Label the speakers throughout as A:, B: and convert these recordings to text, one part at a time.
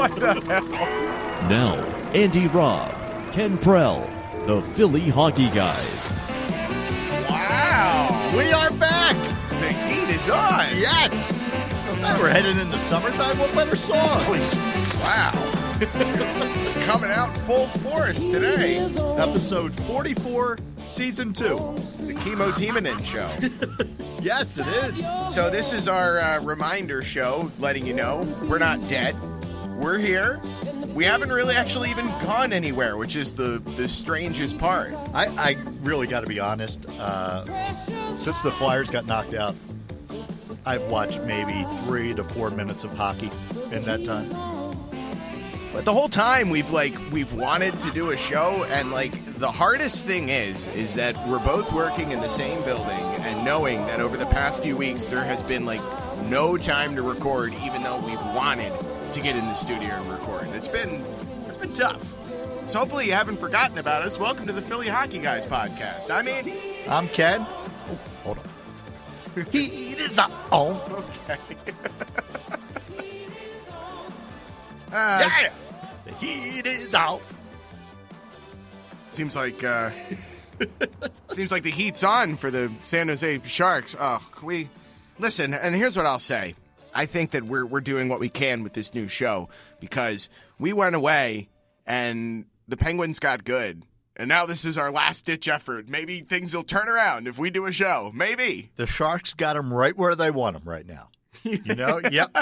A: What the hell?
B: Now, Andy Robb, Ken Prell, the Philly Hockey Guys.
A: Wow.
C: We are back.
A: The heat is on.
C: Yes. We're heading into summertime. What better song?
A: Please. Wow. Coming out full force today.
C: Episode 44, Season 2.
A: The Chemo Timonin Show.
C: Yes, it is.
A: So this is our reminder show, letting you know we're not dead. We're here. We haven't really actually even gone anywhere, which is the strangest part.
C: I really got to be honest. Since the Flyers got knocked out, I've watched maybe 3 to 4 minutes of hockey in that time.
A: But the whole time we've wanted to do a show, and the hardest thing is that we're both working in the same building and knowing that over the past few weeks there has been no time to record, even though we've wanted to get in the studio and record. It's been tough. So hopefully you haven't forgotten about us. Welcome to the Philly Hockey Guys podcast. I'm Andy.
C: I'm Ken. Oh, hold on. Heat is on.
A: Okay.
C: Yeah. The heat is out.
A: Seems like the heat's on for the San Jose Sharks. Oh, listen, and here's what I'll say. I think that we're doing what we can with this new show because we went away and the Penguins got good. And now this is our last-ditch effort. Maybe things will turn around if we do a show. Maybe.
C: The Sharks got them right where they want them right now. You know? Yep.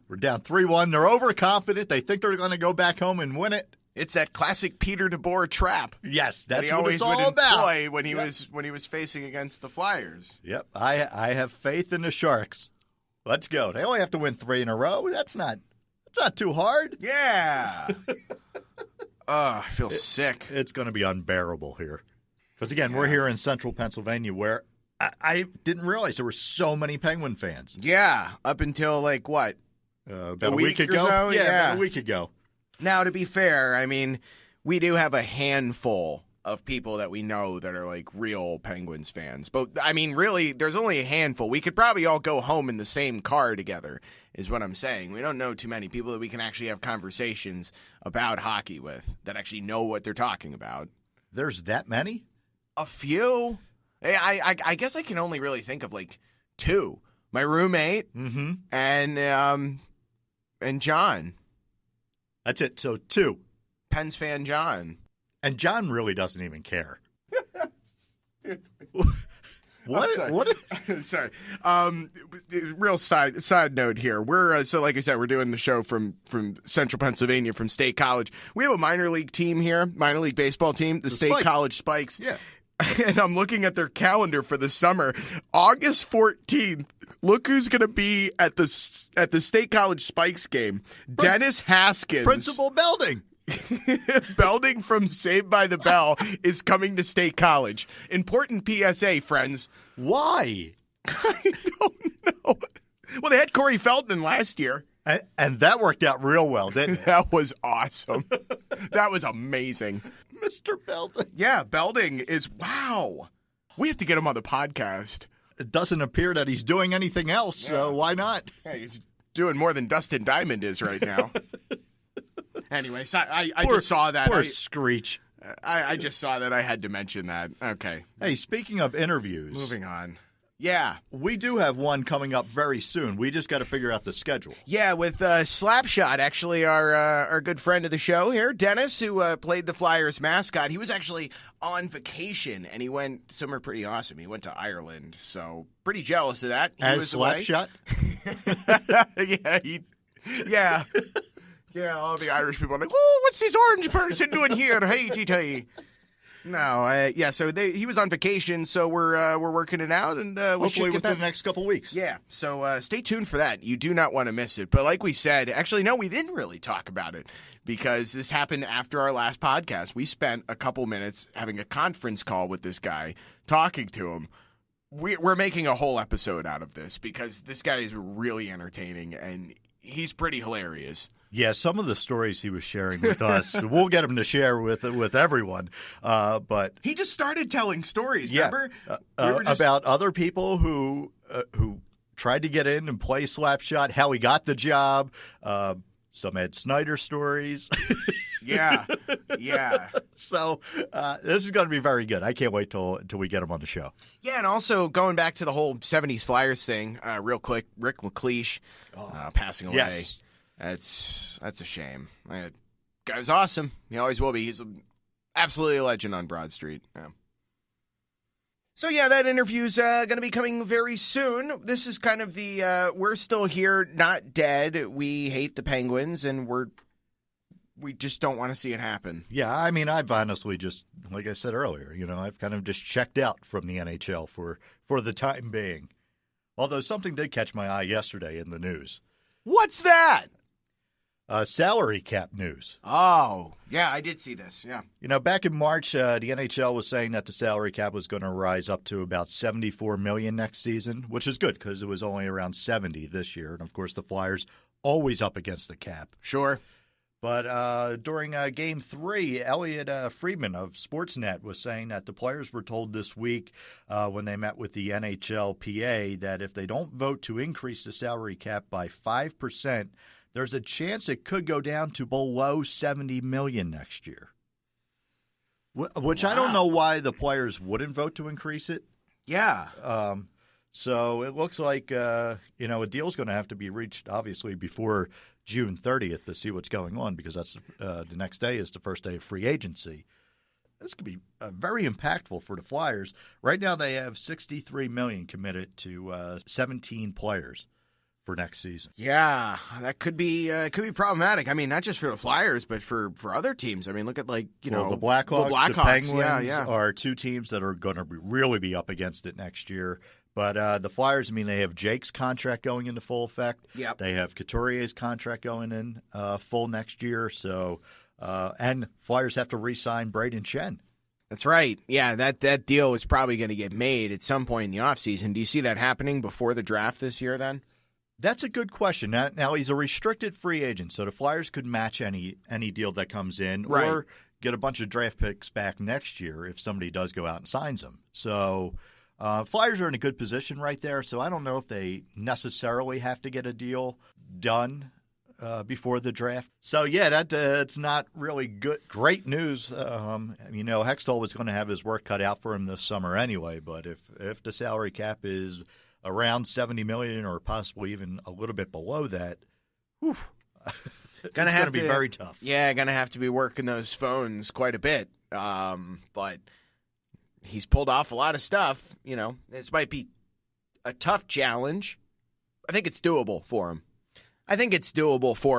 C: We're down 3-1. They're overconfident. They think they're going to go back home and win it.
A: It's that classic Peter DeBoer trap.
C: Yes, that's
A: he
C: what
A: always
C: it's all
A: would
C: about.
A: Employ when he was facing against the Flyers.
C: Yep. I have faith in the Sharks. Let's go. They only have to win 3 in a row. That's not too hard.
A: Yeah. I feel sick.
C: It's going to be unbearable here. Because, again, we're here in central Pennsylvania where I didn't realize there were so many Penguin fans.
A: Yeah, up until, what?
C: About a week ago?
A: So?
C: Yeah, about a week ago.
A: Now, to be fair, I mean, we do have a handful of people that we know that are, real Penguins fans. But, I mean, really, there's only a handful. We could probably all go home in the same car together, is what I'm saying. We don't know too many people that we can actually have conversations about hockey with that actually know what they're talking about.
C: There's that many?
A: A few. I guess I can only really think of, 2. My roommate and John.
C: That's it. So 2.
A: Pens fan John.
C: And John really doesn't even care. What?
A: Sorry.
C: What?
A: Sorry. Real side note here. We're so like I said, we're doing the show from Central Pennsylvania, from State College. We have a minor league team here, minor league baseball team, the State
C: Spikes.
A: College Spikes.
C: Yeah.
A: And I'm looking at their calendar for the summer. August 14th. Look who's going to be at the State College Spikes game. Dennis Haskins.
C: Principal Belding.
A: Belding from Saved by the Bell is coming to State College. Important PSA, friends.
C: Why?
A: I don't know. Well, they had Corey Feldman last year.
C: And that worked out real well, didn't it?
A: That was awesome. That was amazing.
C: Mr. Belding.
A: Yeah, Belding is, wow. We have to get him on the podcast.
C: It doesn't appear that he's doing anything else, so why not?
A: Hey, he's doing more than Dustin Diamond is right now. Anyway, so I just saw that.
C: Poor Screech.
A: I just saw that. I had to mention that. Okay.
C: Hey, speaking of interviews.
A: Moving on. Yeah.
C: We do have one coming up very soon. We just got to figure out the schedule.
A: Yeah, with Slapshot, actually, our good friend of the show here, Dennis, who played the Flyers mascot. He was actually on vacation, and he went somewhere pretty awesome. He went to Ireland, so pretty jealous of that.
C: As Slapshot?
A: Yeah. Yeah, all the Irish people are like, "Whoa, what's this orange person doing here? Hey, tee. No, so he was on vacation, so we're working it out, and
C: hopefully within the next couple weeks.
A: Yeah, so stay tuned for that. You do not want to miss it. But like we said, actually, no, we didn't really talk about it because this happened after our last podcast. We spent a couple minutes having a conference call with this guy, talking to him. We're making a whole episode out of this because this guy is really entertaining, and he's pretty hilarious.
C: Yeah, some of the stories he was sharing with us, we'll get him to share with everyone. But
A: he just started telling stories. Remember,
C: about other people who tried to get in and play Slapshot, how he got the job. some Ed Snyder stories.
A: Yeah.
C: So this is going to be very good. I can't wait till we get him on the show.
A: Yeah, and also going back to the whole 70s Flyers thing, real quick, Rick McLeish passing away.
C: Yes.
A: That's a shame. Guy's awesome. He always will be. He's absolutely a legend on Broad Street. Yeah. So, yeah, that interview's going to be coming very soon. This is kind of the we're still here, not dead. We hate the Penguins, and we just don't want to see it happen.
C: Yeah, I mean, I've honestly just, like I said earlier, I've kind of just checked out from the NHL for the time being. Although something did catch my eye yesterday in the news.
A: What's that?
C: Salary cap news.
A: Oh, yeah, I did see this, yeah.
C: Back in March, the NHL was saying that the salary cap was going to rise up to about $74 million next season, which is good because it was only around 70 this year. And, of course, the Flyers always up against the cap.
A: Sure.
C: But during Game 3, Elliot Friedman of Sportsnet was saying that the players were told this week when they met with the NHLPA that if they don't vote to increase the salary cap by 5%, there's a chance it could go down to below $70 million next year. Which wow. I don't know why the players wouldn't vote to increase it.
A: Yeah.
C: So it looks like a deal's going to have to be reached, obviously, before June 30th to see what's going on because that's the next day is the first day of free agency. This could be very impactful for the Flyers. Right now they have $63 million committed to 17 players for next season.
A: Yeah, that could be problematic. I mean, not just for the Flyers, but for other teams. I mean, look at
C: the Blackhawks, the Penguins are two teams that are going to really be up against it next year. But the Flyers, I mean, they have Jake's contract going into full effect.
A: Yep.
C: They have Couturier's contract going in full next year. So, and Flyers have to re-sign Braden Chen.
A: That's right. Yeah, that deal is probably going to get made at some point in the offseason. Do you see that happening before the draft this year then?
C: That's a good question. Now he's a restricted free agent, so the Flyers could match any deal that comes in
A: right.
C: or get a bunch of draft picks back next year if somebody does go out and signs them. So Flyers are in a good position right there, so I don't know if they necessarily have to get a deal done before the draft. So, yeah, it's not really great news. Hextall was going to have his work cut out for him this summer anyway, but if the salary cap is around $70 million or possibly even a little bit below that, it's going to be very tough.
A: Yeah, going to have to be working those phones quite a bit. But he's pulled off a lot of stuff. This might be a tough challenge. I think it's doable for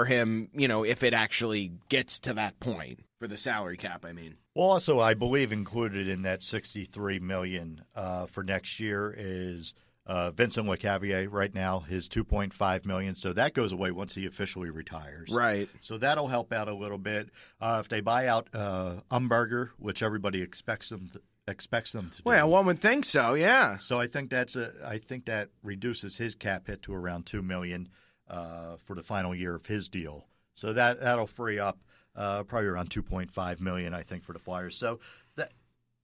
A: him. If it actually gets to that point for the salary cap, I mean.
C: Well, also, I believe included in that $63 million for next year is Vincent Lecavalier right now, his $2.5 million. So that goes away once he officially retires.
A: Right.
C: So that'll help out a little bit. If they buy out Umberger, which everybody expects them to do.
A: Well, one would think so, yeah.
C: So I think that reduces his cap hit to around $2 million for the final year of his deal. So that'll free up probably around $2.5 million, I think, for the Flyers. So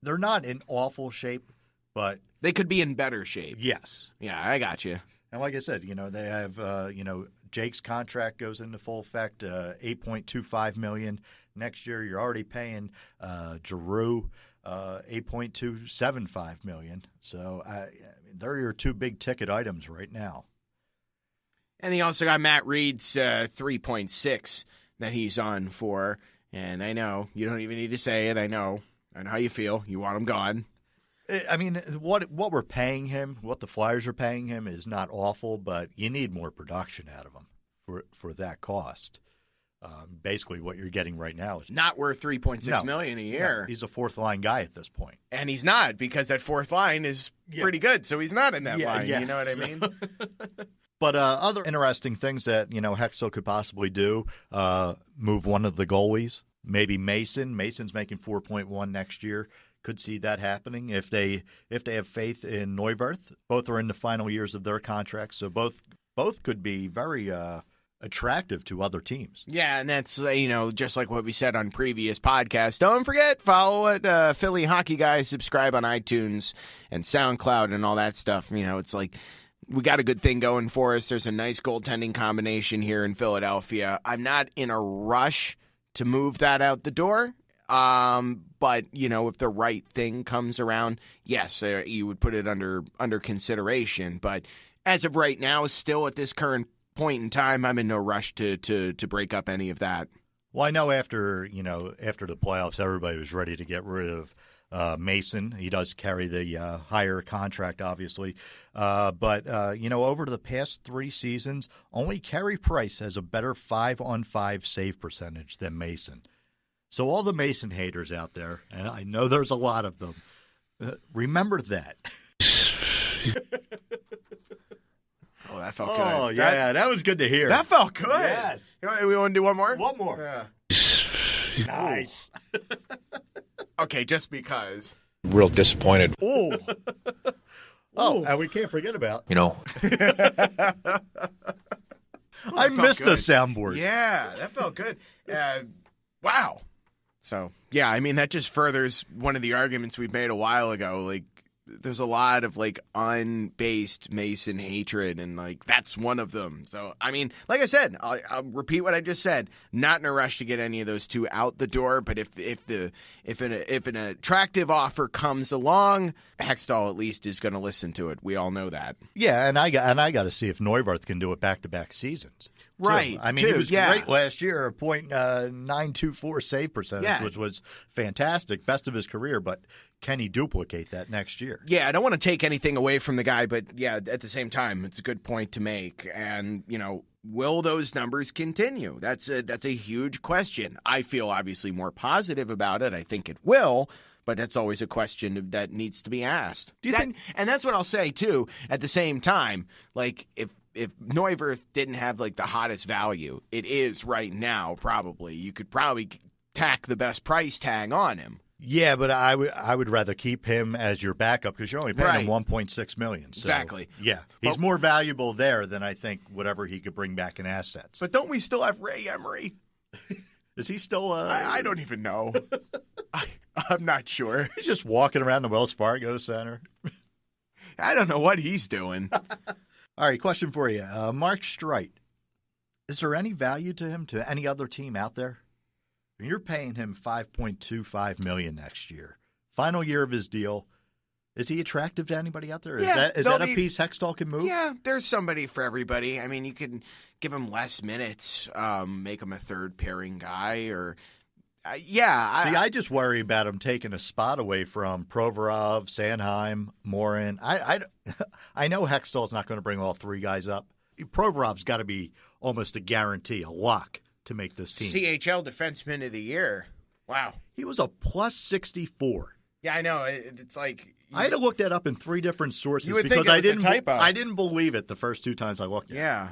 C: they're not in awful shape, but
A: they could be in better shape.
C: Yes.
A: Yeah, I got you.
C: And like I said, they have Jake's contract goes into full effect, $8.25 million next year. You're already paying Giroux $8.275 million. So they're your two big ticket items right now.
A: And he also got Matt Reed's 3.6 that he's on for. And I know you don't even need to say it. I know how you feel. You want him gone.
C: I mean, what we're paying him, what the Flyers are paying him, is not awful, but you need more production out of him for that cost. Basically, what you're getting right now is
A: not worth $3.6 million a year.
C: No, he's a fourth line guy at this point,
A: and he's not because that fourth line is pretty good. So he's not in that line.
C: Yeah.
A: You know what I mean?
C: But other interesting things that Hextall could possibly do: move one of the goalies, maybe Mason. Mason's making $4.1 next year. Could see that happening if they have faith in Neuwirth. Both are in the final years of their contracts, so both could be very attractive to other teams.
A: Yeah, and that's just like what we said on previous podcasts. Don't forget, follow it, Philly Hockey Guys, subscribe on iTunes and SoundCloud and all that stuff. It's like we got a good thing going for us. There's a nice goaltending combination here in Philadelphia. I'm not in a rush to move that out the door. But, if the right thing comes around, yes, you would put it under consideration. But as of right now, still at this current point in time, I'm in no rush to break up any of that.
C: Well, I know after the playoffs, everybody was ready to get rid of Mason. He does carry the higher contract, obviously. But over the past 3 seasons, only Carey Price has a better 5-on-5 save percentage than Mason. So all the Mason haters out there, and I know there's a lot of them, remember that.
A: Oh, that felt good.
C: Oh, yeah, that was good to hear.
A: That felt good.
C: Yes.
A: We want to do one more?
C: One more.
A: Yeah.
C: Nice.
A: Okay, just because.
D: Real disappointed.
A: Oh.
C: And we can't forget about,
D: You know,
C: I missed
A: good.
C: the soundboard.
A: Yeah, that felt good. Wow. So, yeah, I mean, that just furthers one of the arguments we made a while ago. Like, there's a lot of, like, unbased Mason hatred, and, like, that's one of them. So, I mean, like I said, I'll repeat what I just said. Not in a rush to get any of those two out the door, but if an attractive offer comes along, Hextall at least is going to listen to it. We all know that.
C: Yeah, and I got to see if Neuwirth can do it back-to-back seasons.
A: Right.
C: I mean, he was great last year, a .924 save percentage, which was fantastic, best of his career. But can he duplicate that next year?
A: Yeah, I don't want to take anything away from the guy, but yeah, at the same time, it's a good point to make. And will those numbers continue? That's a huge question. I feel obviously more positive about it. I think it will. But that's always a question that needs to be asked. Do you think? And that's what I'll say too. At the same time, like if Neuwirth didn't have like the hottest value, it is right now. Probably you could probably tack the best price tag on him.
C: Yeah, but I would rather keep him as your backup because you're only paying him $1.6 million. So,
A: exactly.
C: Yeah, he's more valuable there than I think whatever he could bring back in assets.
A: But don't we still have Ray Emery?
C: Is he still?
A: I don't even know. I'm not sure.
C: He's just walking around the Wells Fargo Center.
A: I don't know what he's doing.
C: All right, question for you. Mark Streit. Is there any value to him to any other team out there? You're paying him $5.25 million next year. Final year of his deal. Is he attractive to anybody out there? Is that a piece Hextall can move?
A: Yeah, there's somebody for everybody. I mean, you can give him less minutes, make him a third pairing guy, or
C: I just worry about him taking a spot away from Provorov, Sanheim, Morin. I know Hextall's not going to bring all 3 guys up. Provorov's got to be almost a guarantee, a lock to make this team.
A: CHL Defenseman of the Year. Wow.
C: He was a plus 64.
A: Yeah, I know. It's like
C: I had to look that up in 3 different sources
A: because
C: I didn't believe it the first 2 times I looked at it.
A: Yeah.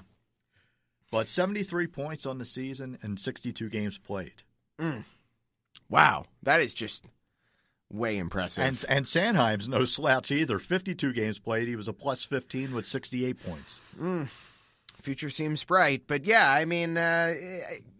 C: But 73 points on the season and 62 games played.
A: Wow. That is just way impressive.
C: And Sanheim's no slouch either. 52 games played. He was a plus 15 with 68 points.
A: Future seems bright. But, yeah, I mean,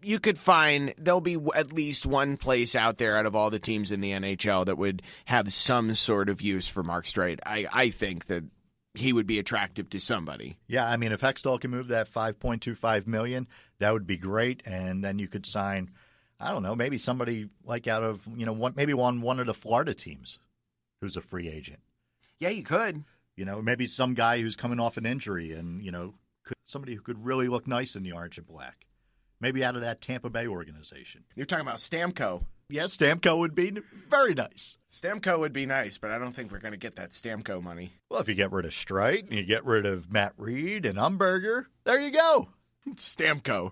A: you could find there'll be at least one place out there out of all the teams in the NHL that would have some sort of use for Mark Streit. I think that he would be attractive to somebody.
C: Yeah, I mean, if Hextall can move that $5.25 million, that would be great. And then you could sign, I don't know, maybe somebody like out of, maybe one of the Florida teams who's a free agent.
A: Yeah, you could.
C: Maybe some guy who's coming off an injury and, somebody who could really look nice in the orange and black. Maybe out of that Tampa Bay organization.
A: You're talking about Stamkos.
C: Yes, Stamkos would be very nice.
A: Stamkos would be nice, but I don't think we're going to get that Stamkos money.
C: Well, if you get rid of Streit and you get rid of Matt Reed and Umberger, there you go.
A: Stamkos.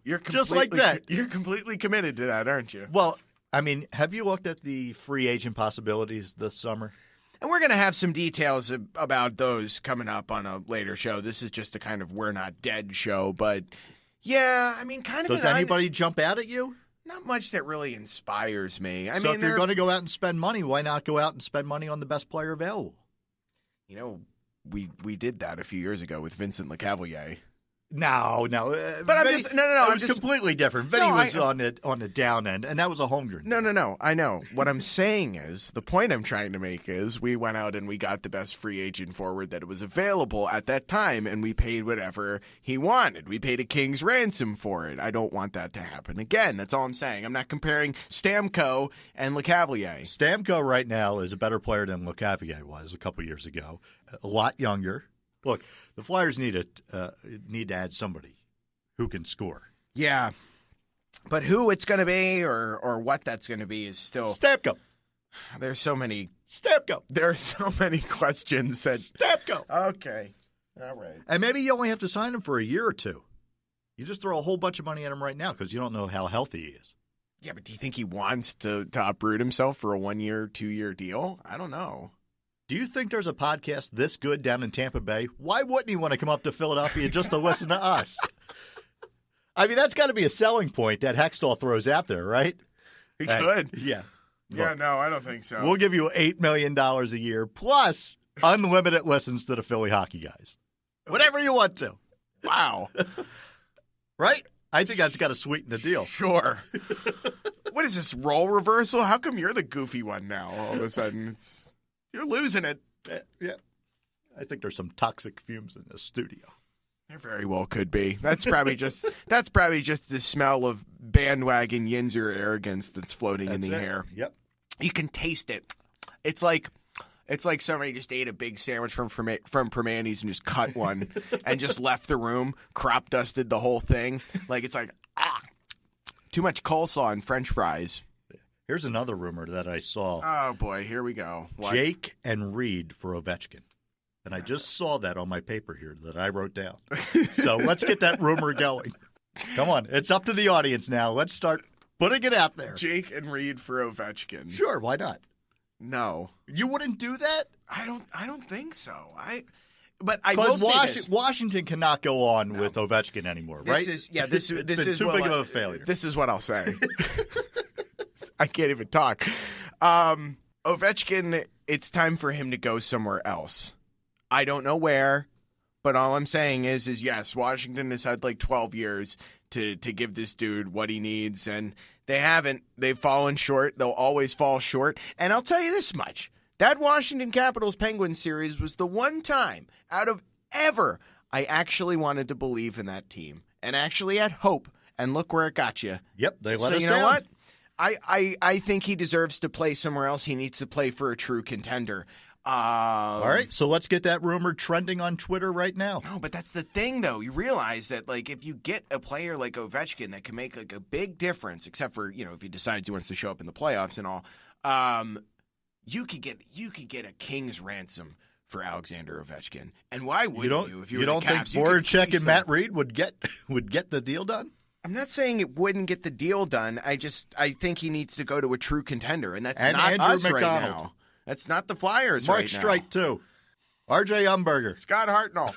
C: You're just like that.
A: You're completely committed to that, aren't you?
C: Well, I mean, have you looked at the free agent possibilities this summer?
A: And we're going to have some details about those coming up on a later show. This is just a kind of We're Not Dead show. But, yeah, I mean, kind of.
C: Does anybody jump out at you?
A: Not much that really inspires me.
C: So if you're going to go out and spend money, why not go out and spend money on the best player available?
A: We did that a few years ago with Vincent LeCavalier.
C: No.
A: But I'm just no.
C: It was completely different. Vinny was on the down end, and that was a Holmgren.
A: No. I know. What I'm saying is, the point I'm trying to make is, we went out and we got the best free agent forward that was available at that time, and we paid whatever he wanted. We paid a king's ransom for it. I don't want that to happen again. That's all I'm saying. I'm not comparing Stamkos and LeCavalier.
C: Stamkos right now is a better player than LeCavalier was a couple years ago. A lot younger. Look, the Flyers need to add somebody who can score.
A: Yeah, but who it's going to be or what that's going to be is still
C: Stamkos.
A: There's so many
C: Stamkos.
A: There are so many questions that
C: Stamkos.
A: Okay, all right.
C: And maybe you only have to sign him for a year or two. You just throw a whole bunch of money at him right now because you don't know how healthy he is.
A: Yeah, but do you think he wants to uproot himself for a 1-year, 2-year deal? I don't know.
C: Do you think there's a podcast this good down in Tampa Bay? Why wouldn't he want to come up to Philadelphia just to listen to us? I mean, that's got to be a selling point that Hextall throws out there, right?
A: He could.
C: Yeah.
A: Yeah, no, I don't think so.
C: We'll give you $8 million a year plus unlimited listens to the Philly Hockey Guys. Whatever you want to.
A: Wow.
C: Right? I think that's got to sweeten the deal.
A: Sure. What is this, role reversal? How come you're the goofy one now all of a sudden? You're losing it.
C: Yeah. I think there's some toxic fumes in this studio.
A: There very well could be. That's probably just the smell of bandwagon Yinzer arrogance that's floating in the air.
C: Yep.
A: You can taste it. It's like somebody just ate a big sandwich from Permanis and just cut one and just left the room, crop dusted the whole thing. It's like too much coleslaw and French fries.
C: Here's another rumor that I saw.
A: Oh, boy. Here we go. What?
C: Jake and Reed for Ovechkin. And I just saw that on my paper here that I wrote down. So let's get that rumor going. Come on. It's up to the audience now. Let's start putting it out there.
A: Jake and Reed for Ovechkin.
C: Sure. Why not?
A: No.
C: You wouldn't do that?
A: I don't think so. But I will say this.
C: Washington cannot go on with Ovechkin anymore, right?
A: This is
C: too big of a failure.
A: This is what I'll say. I can't even talk. Ovechkin, it's time for him to go somewhere else. I don't know where, but all I'm saying is yes, Washington has had 12 years to give this dude what he needs, and they haven't. They've fallen short. They'll always fall short. And I'll tell you this much. That Washington Capitals-Penguins series was the one time out of ever I actually wanted to believe in that team and actually had hope, and look where it got you.
C: Yep, they let us down.
A: So you know what? I think he deserves to play somewhere else. He needs to play for a true contender.
C: All right, so let's get that rumor trending on Twitter right now.
A: No, but that's the thing, though. You realize that, if you get a player like Ovechkin that can make a big difference, except for if he decides he wants to show up in the playoffs and all, you could get a king's ransom for Alexander Ovechkin. And why wouldn't you? If you
C: don't think Voracek and Matt Reed would get the deal done?
A: I'm not saying it wouldn't get the deal done. I think he needs to go to a true contender, and that's not
C: Andrew
A: us
C: McDonald.
A: right now. That's not the Flyers
C: Mark
A: right now.
C: Streit, too. R.J. Umberger.
A: Scott Hartnell.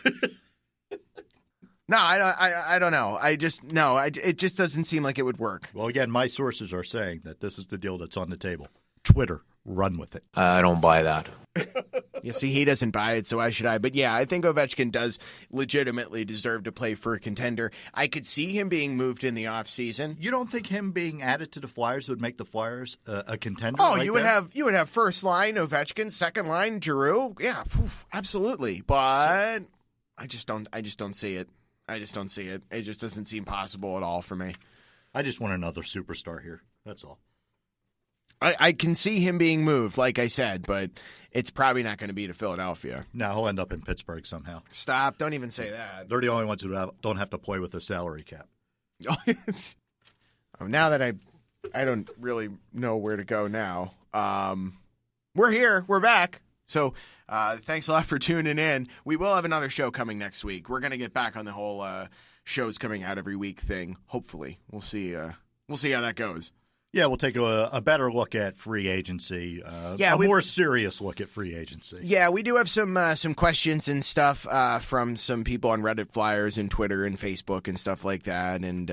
A: No, I don't know. It just doesn't seem like it would work.
C: Well, again, my sources are saying that this is the deal that's on the table. Twitter, run with it.
D: I don't buy that.
A: Yeah, see, he doesn't buy it, so why should I? But yeah, I think Ovechkin does legitimately deserve to play for a contender. I could see him being moved in the offseason.
C: You don't think him being added to the Flyers would make the Flyers a contender?
A: Oh, you would have first line Ovechkin, second line Giroux. Yeah, absolutely. But I just don't see it. I just don't see it. It just doesn't seem possible at all for me.
C: I just want another superstar here. That's all.
A: I can see him being moved, like I said, but it's probably not going to be to Philadelphia.
C: No, he'll end up in Pittsburgh somehow.
A: Stop. Don't even say that.
C: They're the only ones who don't have to play with a salary cap.
A: Now that I don't really know where to go now. We're here. We're back. So thanks a lot for tuning in. We will have another show coming next week. We're going to get back on the whole shows coming out every week thing. Hopefully. We'll see how that goes.
C: Yeah, we'll take a better look at free agency, a more serious look at free agency.
A: Yeah, we do have some questions and stuff from some people on Reddit, Flyers, and Twitter and Facebook and stuff like that. And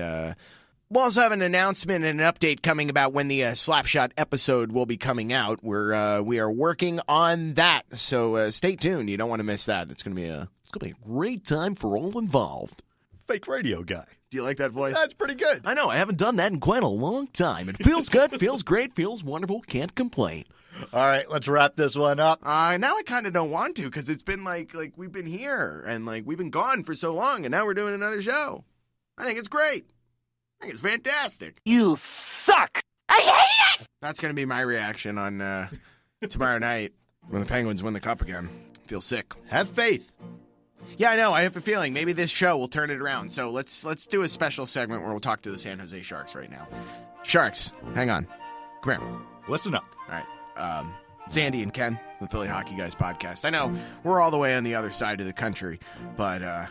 A: we'll also have an announcement and an update coming about when the Slapshot episode will be coming out. We are working on that, so stay tuned. You don't want to miss that. It's going to be a great time for all involved.
C: fake radio guy.
A: Do you like that voice?
C: That's pretty good.
B: I know, I haven't done that in quite a long time. It feels good, feels great, feels wonderful, can't complain.
C: All right, let's wrap this one up.
A: Now I kind of don't want to because it's been like we've been here and like we've been gone for so long and now we're doing another show. I think it's great. I think it's fantastic.
D: You suck! I hate it!
A: That's going to be my reaction on tomorrow night when the Penguins win the cup again. Feel sick.
C: Have faith.
A: Yeah, I know. I have a feeling maybe this show will turn it around. So let's do a special segment where we'll talk to the San Jose Sharks right now. Sharks, hang on. Come here.
C: Listen up.
A: All right. Sandy and Ken, the Philly Hockey Guys podcast. I know we're all the way on the other side of the country, but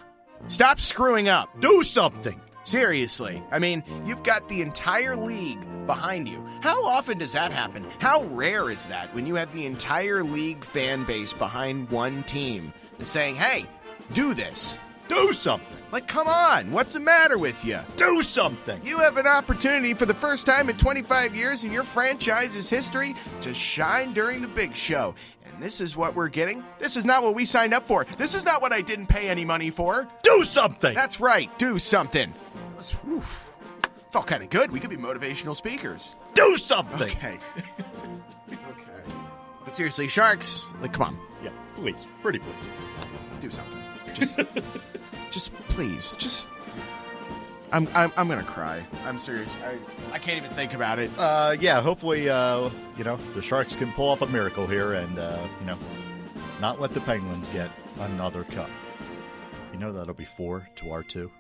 A: stop screwing up.
C: Do something.
A: Seriously. I mean, you've got the entire league behind you. How often does that happen? How rare is that when you have the entire league fan base behind one team and saying, hey, do this?
C: Do something.
A: Like, come on. What's the matter with you?
C: Do something.
A: You have an opportunity for the first time in 25 years in your franchise's history to shine during the big show. And this is what we're getting? This is not what we signed up for. This is not what I didn't pay any money for.
C: Do something.
A: That's right. Do something. Felt kind of good. We could be motivational speakers.
C: Do something.
A: Okay. Okay. But seriously, Sharks, like, come on.
C: Yeah, please. Pretty please.
A: Do something. Just please. I'm gonna cry. I'm serious. I can't even think about it.
C: Yeah, hopefully, the Sharks can pull off a miracle here and, not let the Penguins get another cup. You know that'll be 4 to our 2.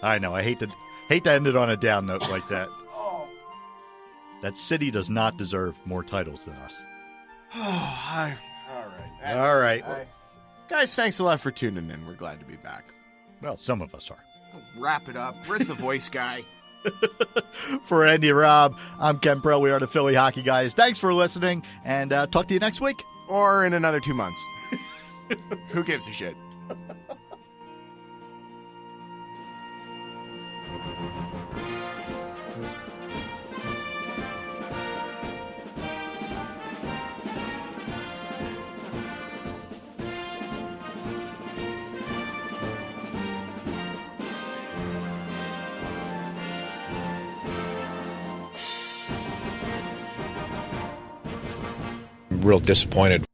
C: I know. I hate to end it on a down note like that. That city does not deserve more titles than us.
A: All right.
C: All right.
A: Guys, thanks a lot for tuning in. We're glad to be back.
C: Well, some of us are.
A: Wrap it up. Where's the voice guy?
C: For Andy Robb, I'm Ken Prell. We are the Philly Hockey Guys. Thanks for listening, and talk to you next week.
A: Or in another 2 months. Who gives a shit?
E: Real disappointed.